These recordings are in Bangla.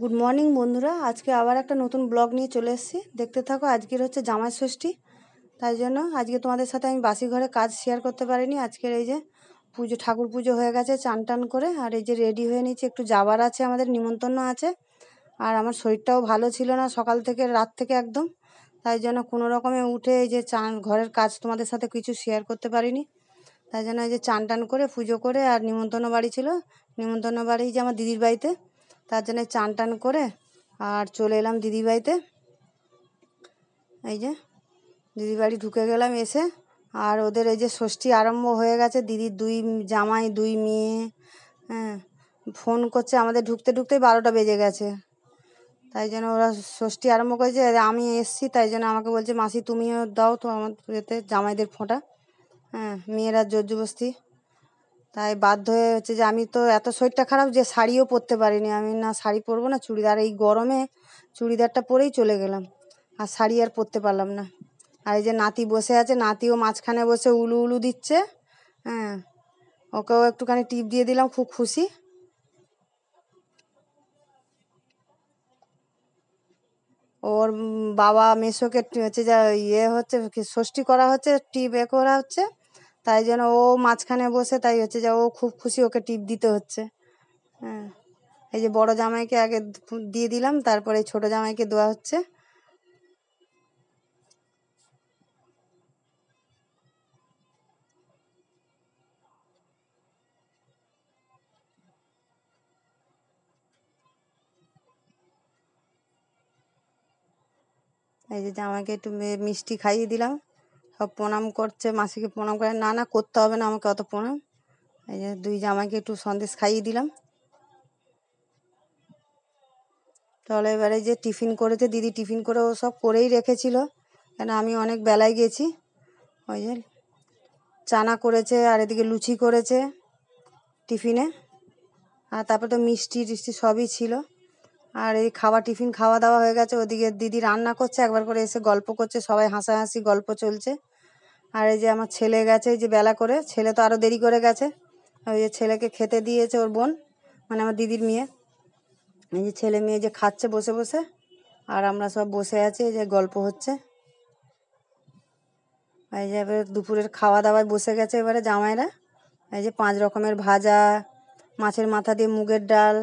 গুড মর্নিং বন্ধুরা, আজকে আবার একটা নতুন ব্লগ নিয়ে চলে এসেছি। দেখতে থাকো। আজকের হচ্ছে জামাই ষষ্ঠী, তাই জন্য আজকে তোমাদের সাথে আমি বাসি ঘরে কাজ শেয়ার করতে পারিনি। আজকের এই যে পুজো, ঠাকুর পুজো হয়ে গেছে চান টান করে, আর এই যে রেডি হয়ে নিচ্ছি, একটু যাবার আছে, আমাদের নিমন্ত্রণ আছে। আর আমার শরীরটাও ভালো ছিল না সকাল থেকে, রাত থেকে একদম, তাই জন্য কোনো রকমে উঠে এই যে চান ঘরের কাজ তোমাদের সাথে কিছু শেয়ার করতে পারিনি। তাই জন্য এই যে চান টান করে পুজো করে, আর নিমন্ত্রণ বাড়ি ছিল, নিমন্ত্রণ বাড়ি যে আমার দিদির বাড়িতে, তার জন্য চান টান করে আর চলে এলাম দিদির বাড়িতে। এই যে দিদির বাড়ি ঢুকে গেলাম এসে, আর ওদের এই যে ষষ্ঠী আরম্ভ হয়ে গেছে। দিদির দুই জামাই, দুই মেয়ে, হ্যাঁ, ফোন করছে। আমাদের ঢুকতে ঢুকতেই 12টা বেজে গেছে। তাই জন্য ওরা ষষ্ঠী আরম্ভ করেছে, আমি এসছি, তাই জন্য আমাকে বলছে মাসি তুমিও দাও তো আমার এতে জামাইদের ফোঁটা। হ্যাঁ, মেয়েরা জোর জবস্তি, তাই বাধ্য হয়ে হচ্ছে যে আমি তো এত শরীরটা খারাপ যে শাড়িও পরতে পারিনি। আমি না শাড়ি পরবো না চুড়িদার, এই গরমে চুড়িদারটা পরেই চলে গেলাম, আর শাড়ি আর পরতে পারলাম না। আর এই যে নাতি বসে আছে, নাতিও মাঝখানে বসে উলু উলু দিচ্ছে। হ্যাঁ, ওকেও একটুখানি টিপ দিয়ে দিলাম, খুব খুশি। ওর বাবা মেসোকে হচ্ছে যা হচ্ছে ষষ্ঠী করা হচ্ছে, টিপ করা হচ্ছে, তাই জন্য ও মাঝখানে বসে, তাই হচ্ছে যে ও খুব খুশি, ওকে টিপ দিতে হচ্ছে। হ্যাঁ, এই যে বড় জামাইকে আগে দিয়ে দিলাম, তারপরে ছোট জামাইকে দেওয়া হচ্ছে। এই যে জামাইকে একটু মিষ্টি খাইয়ে দিলাম, সব প্রণাম করছে, মাসিকে প্রণাম করে। না না, করতে হবে না আমাকে অত প্রণাম। এই যে দুই জামাইকে একটু সন্দেশ খাইয়ে দিলাম। তাহলে এবারে যে টিফিন করেছে দিদি, টিফিন করে ও সব করেই রেখেছিল, কেন আমি অনেক বেলায় গেছি। ওই যে চানা করেছে, আর এদিকে লুচি করেছে টিফিনে, আর তারপর তো মিষ্টি টিষ্টি সবই ছিল। আর এই টিফিন খাওয়া দাওয়া হয়ে গেছে। ওদিকে দিদি রান্না করছে, একবার করে এসে গল্প করছে, সবাই হাসাহাসি গল্প চলছে। আর এই যে আমার ছেলে গেছে, এই যে বেলা করে, ছেলে তো আরও দেরি করে গেছে। ওই যে ছেলেকে খেতে দিয়েছে ওর বোন, মানে আমার দিদির মেয়ে। এই যে ছেলে মেয়ে যে খাচ্ছে বসে বসে, আর আমরা সব বসে আছি, এই যে গল্প হচ্ছে। এই যে এবারে দুপুরের খাওয়া দাওয়ায় বসে গেছে এবারে জামাইরা। এই যে 5 রকমের ভাজা, মাছের মাথা দিয়ে মুগের ডাল,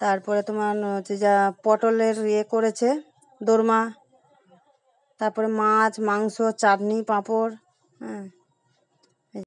তারপরে তোমার হচ্ছে যা পটলের করেছে দোরমা, তারপরে মাছ, মাংস, চাটনি, পাঁপড়। হ্যাঁ,